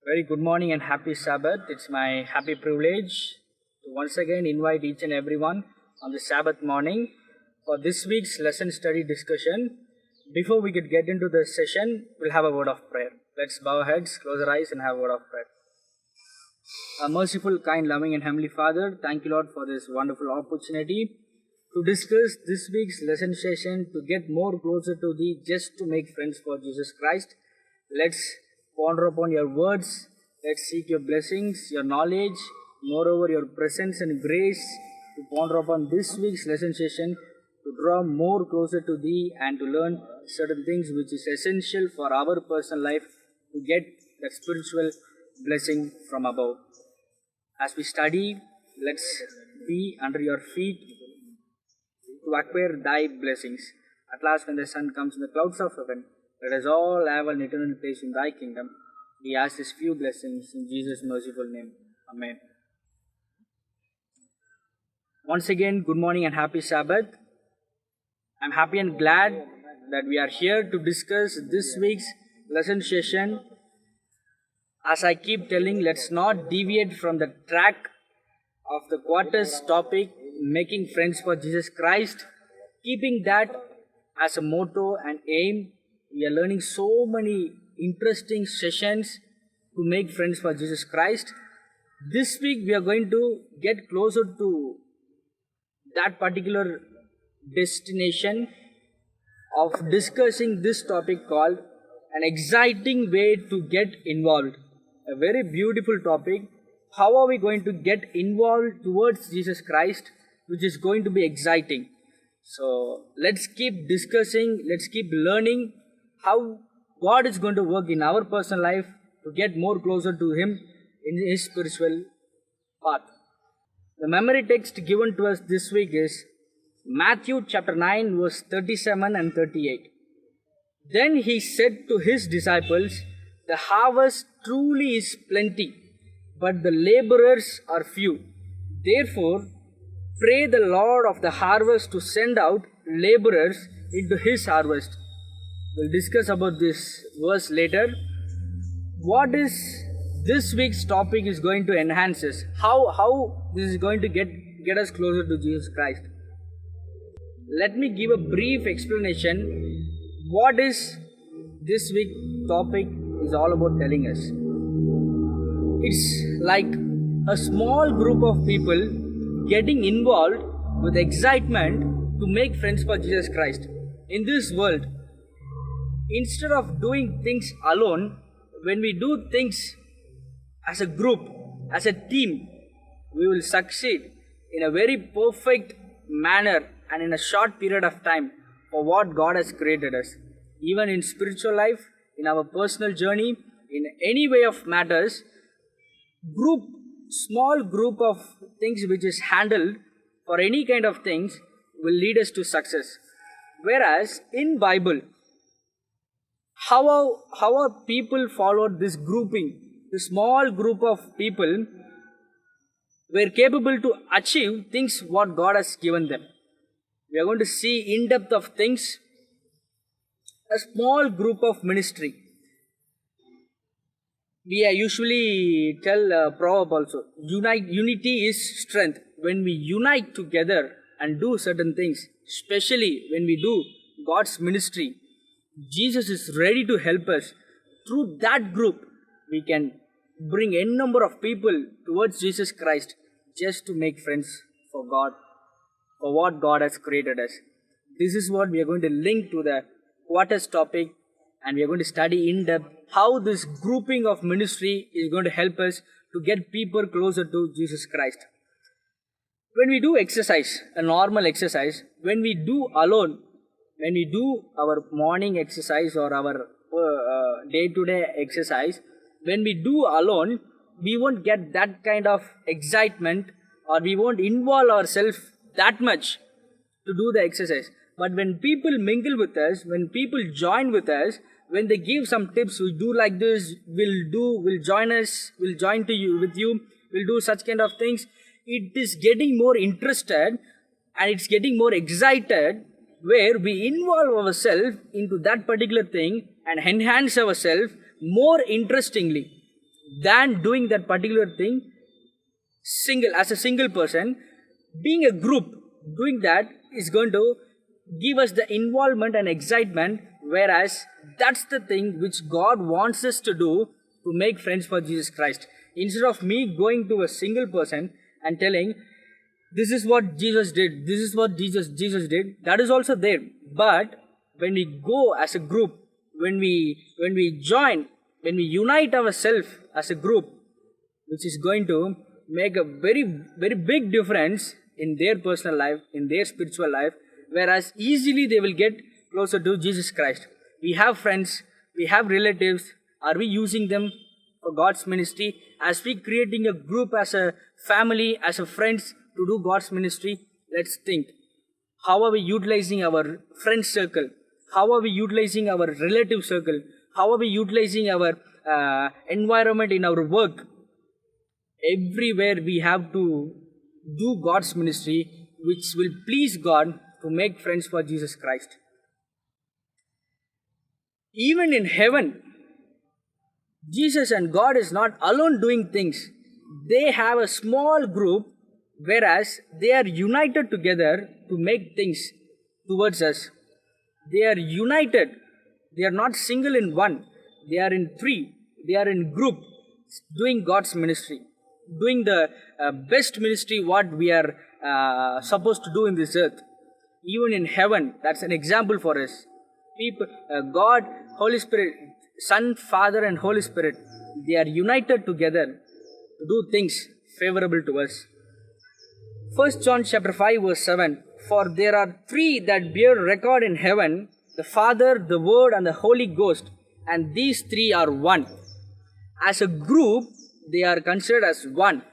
Very good morning and happy Sabbath. It's my happy privilege to once again invite each and everyone on the Sabbath morning for this week's lesson study discussion. Before we could get into the session, we'll have a word of prayer. Let's bow our heads, close our eyes, and have a word of prayer. Our merciful, kind, loving, and heavenly Father, thank you, Lord, for this wonderful opportunity to discuss this week's lesson session to get more closer to Thee, just to make friends for Jesus Christ. Let's ponder upon your words. Let's seek your blessings, your knowledge, moreover your presence and grace to ponder upon this week's lesson session to draw more closer to Thee and to learn certain things which is essential for our personal life to get that spiritual blessing from above. As we study, let's be under your feet to acquire Thy blessings. At last, when the sun comes in the clouds of heaven, let us all have an eternal place in Thy kingdom. We ask these few blessings in Jesus' merciful name. Amen. Once again, good morning and happy Sabbath. I'm happy and glad that we are here to discuss this week's lesson session. As I keep telling, let's not deviate from the track of the quarter's topic, making friends for Jesus Christ. Keeping that as a motto and aim, we are learning so many interesting sessions to make friends for Jesus Christ. This week we are going to get closer to that particular destination of discussing this topic called an exciting way to get involved. A very beautiful topic. How are we going to get involved towards Jesus Christ, which is going to be exciting? So let's keep discussing, let's keep learning how God is going to work in our personal life to get more closer to Him in His spiritual path. The memory text given to us this week is Matthew chapter 9 verse 37 and 38. Then He said to His disciples, "The harvest truly is plenty, but the laborers are few. Therefore, pray the Lord of the harvest to send out laborers into His harvest." We'll discuss about this verse later. What is this week's topic is going to enhance us? How this is going to get us closer to Jesus Christ? Let me give a brief explanation. What is this week's topic is all about telling us? It's like a small group of people getting involved with excitement to make friends for Jesus Christ. In this world, instead of doing things alone, when we do things as a group, as a team, we will succeed in a very perfect manner and in a short period of time for what God has created us. Even in spiritual life, in our personal journey, in any way of matters, small group of things which is handled for any kind of things will lead us to success. Whereas in Bible, how are people followed this grouping? The small group of people were capable to achieve things what God has given them. We are going to see in depth of things. A small group of ministry. We usually tell proverb also, unity is strength. When we unite together and do certain things, especially when we do God's ministry, Jesus is ready to help us. Through that group, we can bring n number of people towards Jesus Christ just to make friends for God, for what God has created us. This is what we are going to link to the quarter's topic, and we are going to study in depth how this grouping of ministry is going to help us to get people closer to Jesus Christ. When we do exercise, a normal exercise, when we do alone, when we do our morning exercise or our day-to-day exercise, when we do alone, we won't get that kind of excitement, or we won't involve ourselves that much to do the exercise. But when people mingle with us, when people join with us, when they give some tips, we do like this, we'll join us, we'll join with you, we'll do such kind of things. It is getting more interested and it's getting more excited, where we involve ourselves into that particular thing and enhance ourselves more interestingly. than doing that particular thing as a single person. Being a group, doing that is going to give us the involvement and excitement, whereas that's the thing which God wants us to do to make friends for Jesus Christ. Instead of me going to a single person and telling, this is what Jesus did, this is what Jesus did, that is also there. But when we go as a group, when we join, when we unite ourselves as a group, which is going to make a very, very big difference in their personal life, in their spiritual life, whereas easily they will get closer to Jesus Christ. We have friends, we have relatives. Are we using them for God's ministry? As we creating a group, as a family, as a friends to do God's ministry, let's think. How are we utilizing our friend circle? How are we utilizing our relative circle? How are we utilizing our environment in our work? Everywhere we have to do God's ministry, which will please God, to make friends for Jesus Christ. Even in heaven, Jesus and God is not alone doing things. They have a small group, whereas they are united together to make things towards us. They are united. They are not single in one. They are in three. They are in group, doing God's ministry, doing the best ministry what we are supposed to do in this earth. Even in heaven, that's an example for us. People, God, Holy Spirit, Son, Father and Holy Spirit, they are united together to do things favorable to us. 1 John chapter 5 verse 7, for there are three that bear record in heaven, the Father, the Word and the Holy Ghost, and these three are one. As a group, they are considered as one,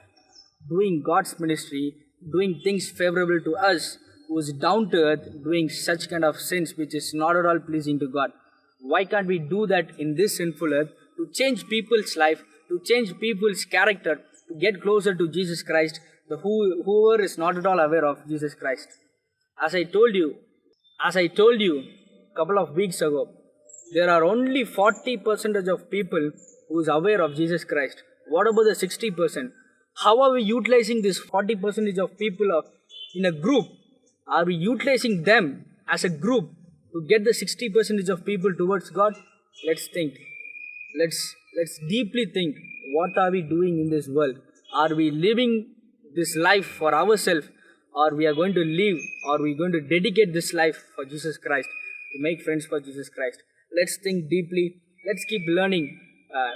doing God's ministry, doing things favorable to us, who is down to earth, doing such kind of sins which is not at all pleasing to God. Why can't we do that in this sinful earth, to change people's life, to change people's character, to get closer to Jesus Christ, whoever is not at all aware of Jesus Christ? As I told you a couple of weeks ago, there are only 40% of people who is aware of Jesus Christ. What about the 60%? How are we utilizing this 40% of people in a group? Are we utilizing them as a group to get the 60% of people towards God? Let's think. Let's deeply think. What are we doing in this world? Are we living this life for ourselves, or we are going to live, or we are going to dedicate this life for Jesus Christ, to make friends for Jesus Christ? Let's think deeply. Let's keep learning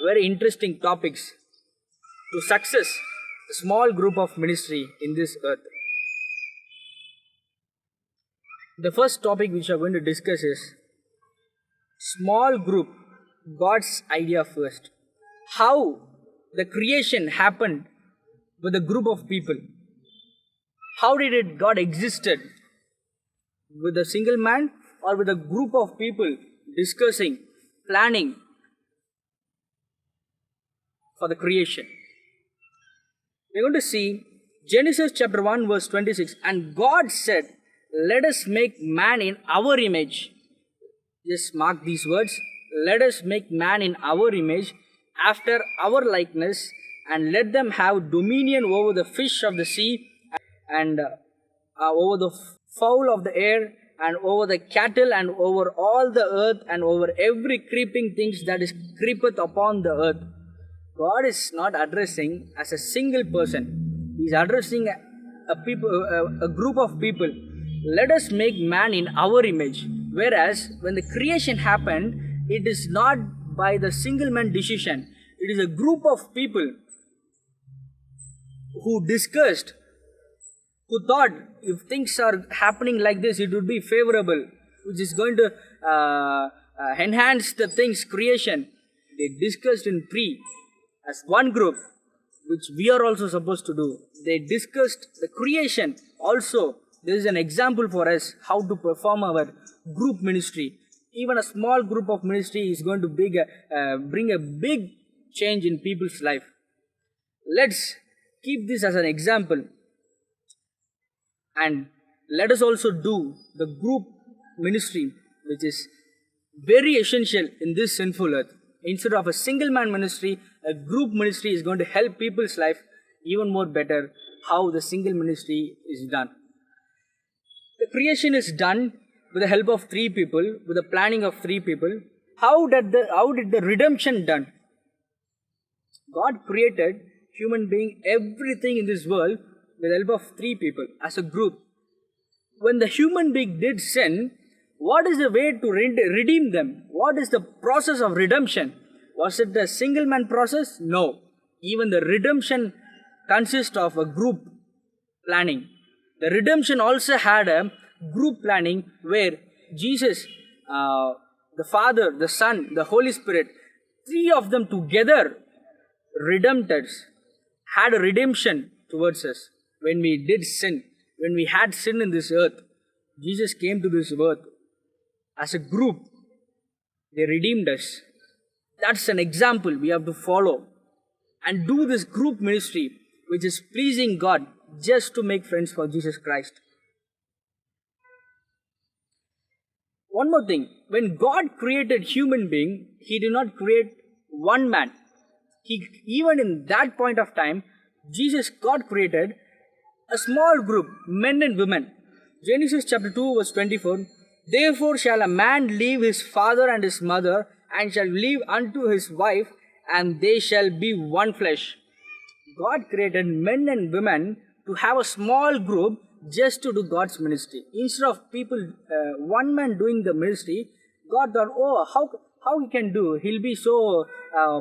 very interesting topics to success a small group of ministry in this earth. The first topic which we are going to discuss is small group, God's idea first. How the creation happened with a group of people. How did God existed? With a single man or with a group of people discussing, planning for the creation? We're going to see Genesis chapter 1 verse 26. And God said, let us make man in our image. Just mark these words. Let us make man in our image, after our likeness, and let them have dominion over the fish of the sea, and over the fowl of the air, and over the cattle, and over all the earth, and over every creeping thing that is creepeth upon the earth. God is not addressing as a single person. He is addressing a group of people. Let us make man in our image. Whereas when the creation happened, it is not by the single man decision. It is a group of people who discussed, who thought if things are happening like this, it would be favorable, which is going to enhance the things creation. They discussed in three as one group, which we are also supposed to do. They discussed the creation also. This is an example for us how to perform our group ministry. Even a small group of ministry is going to bring a big change in people's life. Let's keep this as an example, and let us also do the group ministry, which is very essential in this sinful earth. Instead of a single man ministry, a group ministry is going to help people's life even more better how the single ministry is done. The creation is done with the help of three people, with the planning of three people. How did the redemption done? God created human being, everything in this world with the help of three people as a group. When the human being did sin, what is the way to redeem them? What is the process of redemption? Was it a single man process? No. Even the redemption consists of a group planning. The redemption also had a group planning where Jesus, the Father, the Son, the Holy Spirit, three of them together redeemed us, had a redemption towards us. When we did sin, when we had sin in this earth, Jesus came to this earth as a group. They redeemed us. That's an example we have to follow and do this group ministry which is pleasing God just to make friends for Jesus Christ. One more thing, when God created human being, He did not create one man. Even in that point of time, God created a small group, men and women. Genesis chapter 2 verse 24, therefore shall a man leave his father and his mother, and shall leave unto his wife, and they shall be one flesh. God created men and women to have a small group just to do God's ministry. Instead of one man doing the ministry, God thought, oh, how he can do? He'll be so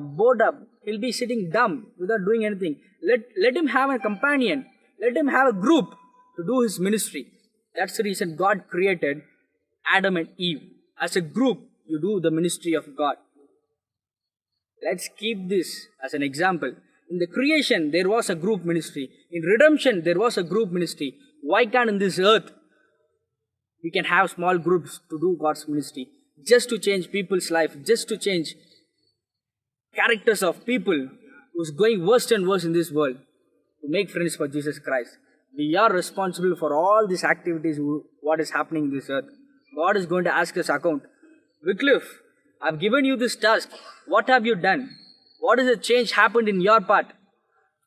bored up. He'll be sitting dumb without doing anything. Let him have a companion. Let him have a group to do his ministry. That's the reason God created Adam and Eve. As a group, you do the ministry of God. Let's keep this as an example. In the creation, there was a group ministry. In redemption, there was a group ministry. Why can't in this earth we can have small groups to do God's ministry? Just to change people's life, just to change characters of people who's going worse and worse in this world, to make friends for Jesus Christ. We are responsible for all these activities, what is happening in this earth. God is going to ask us account. Wycliffe, I've given you this task. What have you done? What is the change happened in your part?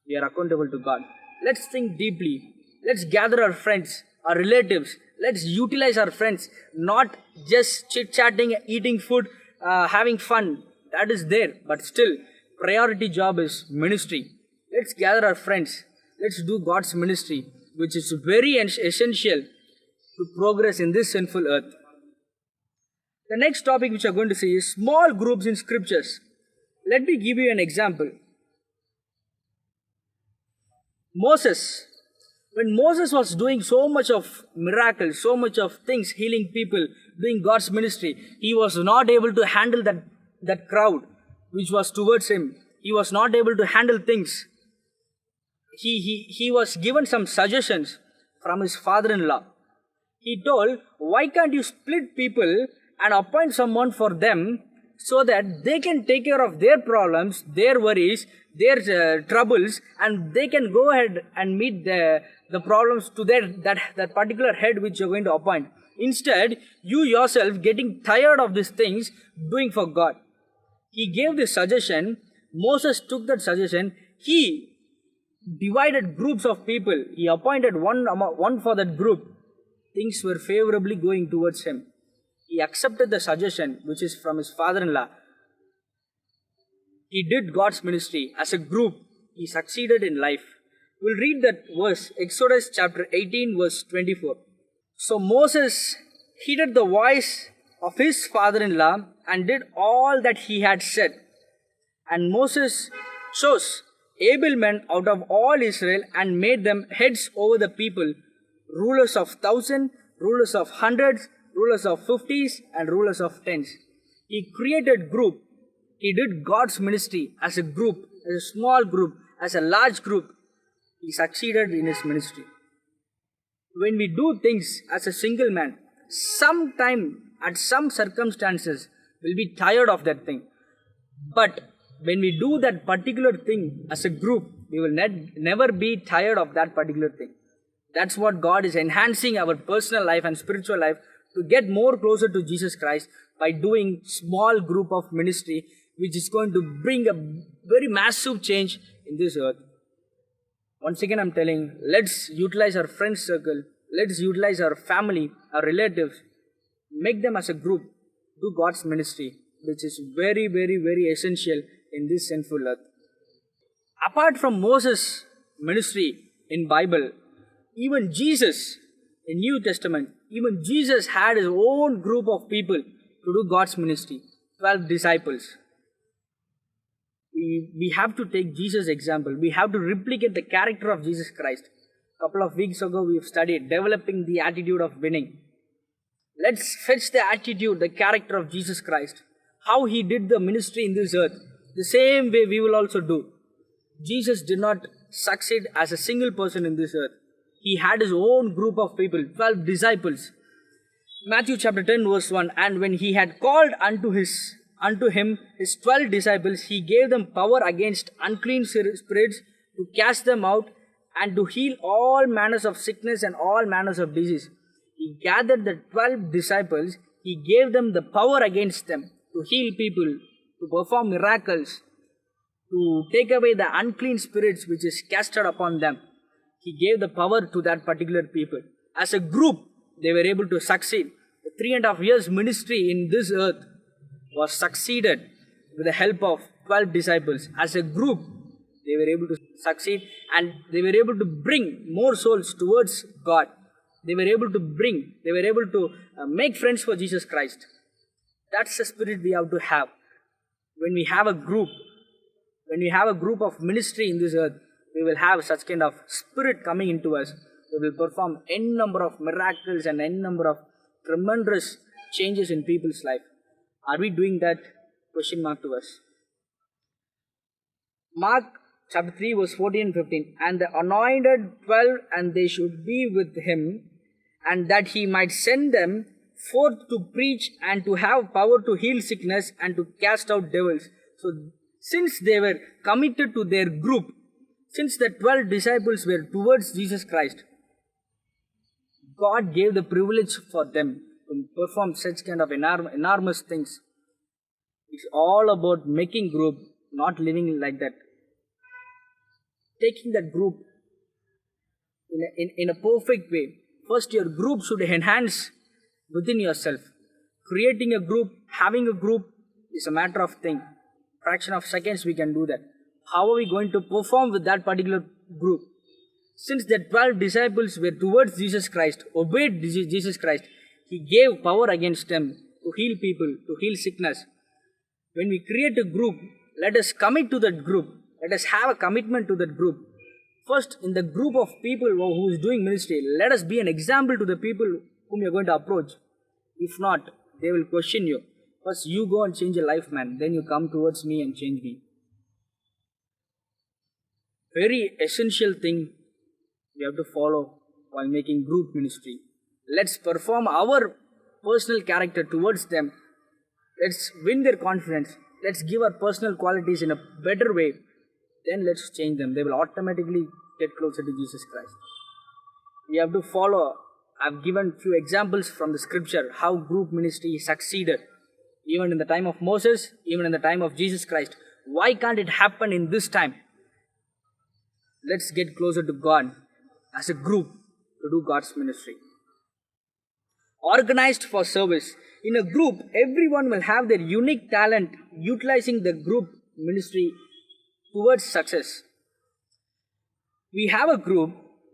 We are accountable to God. Let's think deeply. Let's gather our friends, our relatives. Let's utilize our friends, not just chit-chatting, eating food, having fun. That is there, but still, priority job is ministry. Let's gather our friends. Let's do God's ministry, which is very essential to progress in this sinful earth. The next topic which we are going to see is small groups in scriptures. Let me give you an example. Moses. When Moses was doing so much of miracles, so much of things, healing people, doing God's ministry, he was not able to handle that crowd which was towards him. He was not able to handle things. He was given some suggestions from his father-in-law. He told, why can't you split people and appoint someone for them so that they can take care of their problems, their worries, their troubles, and they can go ahead and meet the problems to that particular head which you're going to appoint. Instead, you yourself getting tired of these things doing for God. He gave this suggestion. Moses took that suggestion. He divided groups of people. He appointed one for that group. Things were favorably going towards him. He accepted the suggestion which is from his father-in-law. He did God's ministry as a group. He succeeded in life. We'll read that verse, Exodus chapter 18 verse 24. So Moses heeded the voice of his father-in-law and did all that he had said. And Moses chose able men out of all Israel and made them heads over the people, rulers of 1,000, rulers of hundreds, rulers of 50s, and rulers of 10s. He created group. He did God's ministry as a group, as a small group, as a large group. He succeeded in his ministry. When we do things as a single man, sometime at some circumstances, we'll be tired of that thing. But when we do that particular thing as a group, we will never be tired of that particular thing. That's what God is enhancing our personal life and spiritual life to get more closer to Jesus Christ by doing small group of ministry which is going to bring a very massive change in this earth. Once again, I'm telling, let's utilize our friend circle, let's utilize our family, our relatives, make them as a group, do God's ministry, which is very, very, very essential in this sinful earth. Apart from Moses' ministry in Bible, even Jesus in New Testament, even Jesus had his own group of people to do God's ministry, 12 disciples. We have to take Jesus' example. We have to replicate the character of Jesus Christ. A couple of weeks ago, we have studied developing the attitude of winning. Let's fetch the attitude, the character of Jesus Christ. How he did the ministry in this earth. The same way we will also do. Jesus did not succeed as a single person in this earth. He had his own group of people, 12 disciples. Matthew chapter 10 verse 1, and when he had called unto him his 12 disciples, he gave them power against unclean spirits to cast them out and to heal all manners of sickness and all manners of disease. He gathered the 12 disciples, he gave them the power against them to heal people, to perform miracles, to take away the unclean spirits which is casted upon them. He gave the power to that particular people. As a group, they were able to succeed. The 3.5 years ministry in this earth was succeeded with the help of 12 disciples. As a group, they were able to succeed and they were able to bring more souls towards God. They were able to make friends for Jesus Christ. That's the spirit we have to have. When we have a group of ministry in this earth, we will have such kind of spirit coming into us. We will perform n number of miracles and n number of tremendous changes in people's life. Are we doing that? Question mark to us. Mark chapter 3 verse 14 and 15. And the anointed 12, and they should be with him, and that he might send them forth to preach and to have power to heal sickness and to cast out devils. So since they were committed to their group, since the 12 disciples were towards Jesus Christ, God gave the privilege for them to perform such kind of enormous things. It's all about making group, not living like that. Taking that group in a perfect way. First, your group should enhance within yourself. Creating a group, having a group is a matter of thing. Fraction of seconds we can do that. How are we going to perform with that particular group? Since the 12 disciples were towards Jesus Christ, obeyed Jesus Christ, he gave power against them to heal people, to heal sickness. When we create a group, let us commit to that group. Let us have a commitment to that group. First, in the group of people who is doing ministry, let us be an example to the people whom you are going to approach. If not, they will question you. First, you go and change your life, man. Then you come towards me and change me. Very essential thing we have to follow while making group ministry. Let's perform our personal character towards them. Let's win their confidence. Let's give our personal qualities in a better way. Then let's change them. They will automatically get closer to Jesus Christ. We have to follow. I've given few examples from the scripture how group ministry succeeded. Even in the time of Moses, even in the time of Jesus Christ. Why can't it happen in this time? Let's get closer to God as a group to do God's ministry. Organized for service. In a group, everyone will have their unique talent utilizing the group ministry towards success. We have a group.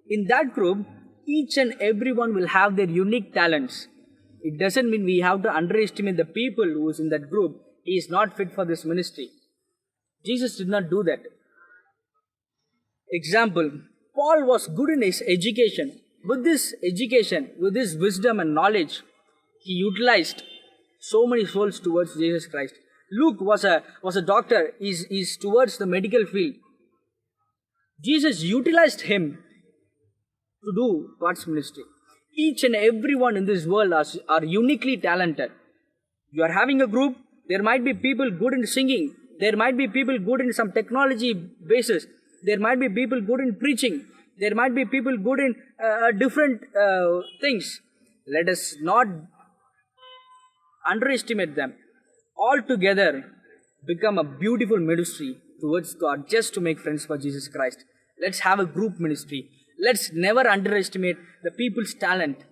In that group, each and everyone will have their unique talents. It doesn't mean we have to underestimate the people who is in that group. He is not fit for this ministry. Jesus did not do that. Example, Paul was good in his education. With this education, with this wisdom and knowledge, he utilized so many souls towards Jesus Christ. Luke was a doctor, is towards the medical field. Jesus utilized him to do God's ministry. Each and everyone in this world are uniquely talented. You are having a group, there might be people good in singing, there might be people good in some technology basis, there might be people good in preaching, there might be people good in different things. Let us not underestimate them. Altogether, become a beautiful ministry towards God just to make friends for Jesus Christ. Let's have a group ministry. Let's never underestimate the people's talent.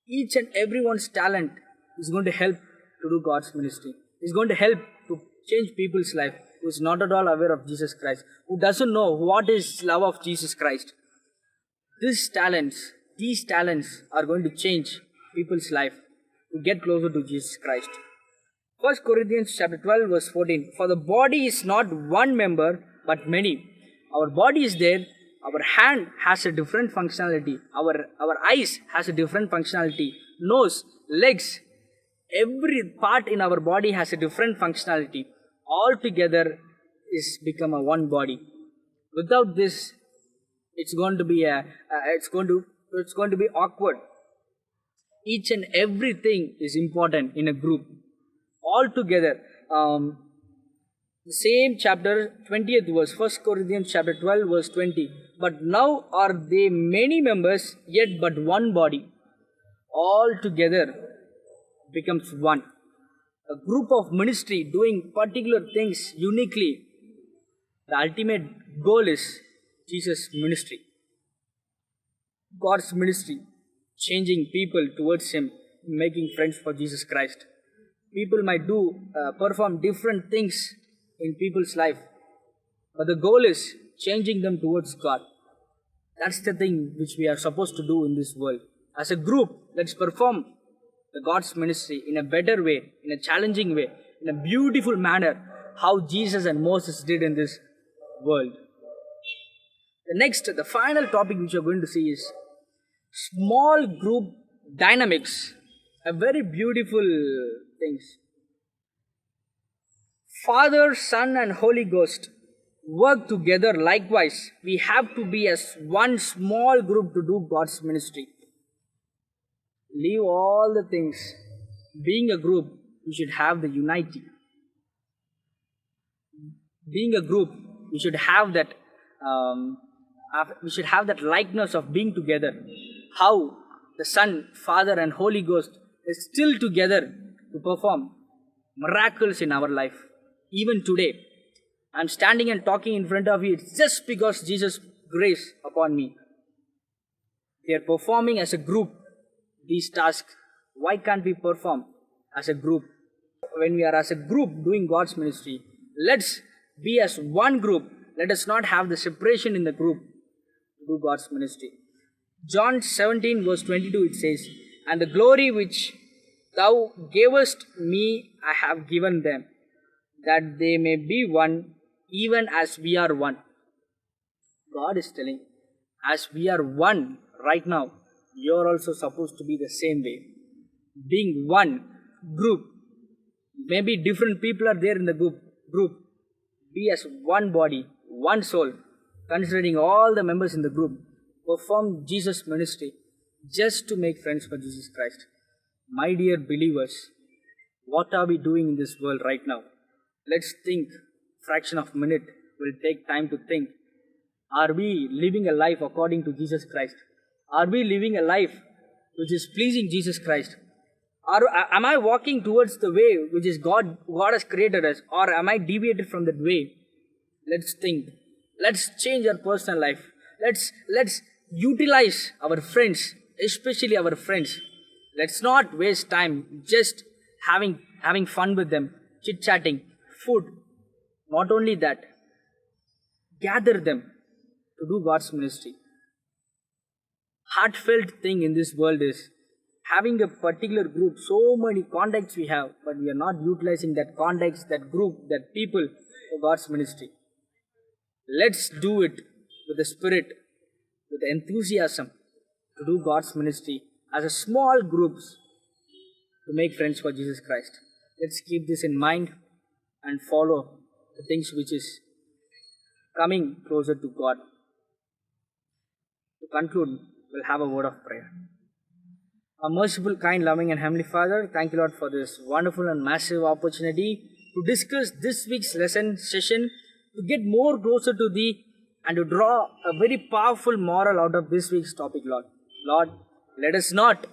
Each and everyone's talent is going to help to do God's ministry. Is going to help to change people's life who is not at all aware of Jesus Christ, who doesn't know what is love of Jesus Christ. These talents are going to change people's life to get closer to Jesus Christ. 1 Corinthians chapter 12 verse 14. For the body is not one member but many. Our body is there. Our hand has a different functionality. Our eyes has a different functionality. Nose, legs, every part in our body has a different functionality. All together is become a one body. Without this, it's going to be awkward. Each and everything is important in a group. All together. The same chapter, 20th verse, 1 Corinthians chapter 12 verse 20. But now are they many members, yet but one body. All together becomes one. A group of ministry doing particular things uniquely. The ultimate goal is Jesus' ministry. God's ministry. Changing people towards Him. Making friends for Jesus Christ. People might perform different things in people's life. But the goal is changing them towards God. That's the thing which we are supposed to do in this world. As a group, let's perform the God's ministry in a better way, in a challenging way, in a beautiful manner, how Jesus and Moses did in this world. The final topic which we are going to see is small group dynamics. A very beautiful things. Father, Son and Holy Ghost work together. Likewise, we have to be as one small group to do God's ministry. Leave all the things. Being a group, we should have the unity. Being a group, we should have that likeness of being together. How the Son, Father and Holy Ghost is still together to perform miracles in our life. Even today, I'm standing and talking in front of you. It's just because Jesus' grace upon me. They are performing as a group these tasks. Why can't we perform as a group? When we are as a group doing God's ministry, let's be as one group. Let us not have the separation in the group to do God's ministry. John 17 verse 22 it says, and the glory which thou gavest me I have given them, that they may be one, even as we are one. God is telling, as we are one right now, you are also supposed to be the same way. Being one group. Maybe different people are there in the group. Be as one body, one soul, considering all the members in the group. Perform Jesus' ministry just to make friends for Jesus Christ. My dear believers, what are we doing in this world right now? Let's think. Fraction of a minute will take time to think. Are we living a life according to Jesus Christ? Are we living a life which is pleasing Jesus Christ? Am I walking towards the way which is God has created us, or am I deviated from that way? Let's think. Let's change our personal life. Let's utilize our friends, especially our friends. Let's not waste time just having fun with them, chit-chatting, food. Not only that, gather them to do God's ministry. Heartfelt thing in this world is having a particular group, so many contacts we have, but we are not utilizing that contacts, that group, that people for God's ministry. Let's do it with the spirit, with the enthusiasm to do God's ministry as a small groups to make friends for Jesus Christ. Let's keep this in mind and follow the things which is coming closer to God. To conclude, we'll have a word of prayer. Our merciful, kind, loving and heavenly Father, thank you Lord for this wonderful and massive opportunity to discuss this week's lesson session, to get more closer to Thee and to draw a very powerful moral out of this week's topic, Lord. Lord, let us not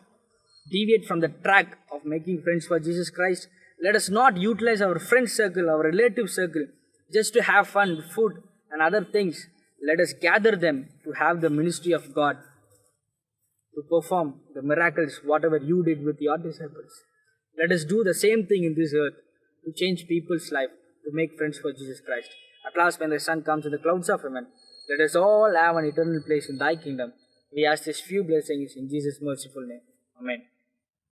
deviate from the track of making friends for Jesus Christ. Let us not utilize our friend circle, our relative circle, just to have fun, food, and other things. Let us gather them to have the ministry of God, to perform the miracles, whatever you did with your disciples. Let us do the same thing in this earth to change people's life, to make friends for Jesus Christ. At last, when the Son comes in the clouds of heaven, let us all have an eternal place in thy kingdom. We ask these few blessings in Jesus' merciful name. Amen.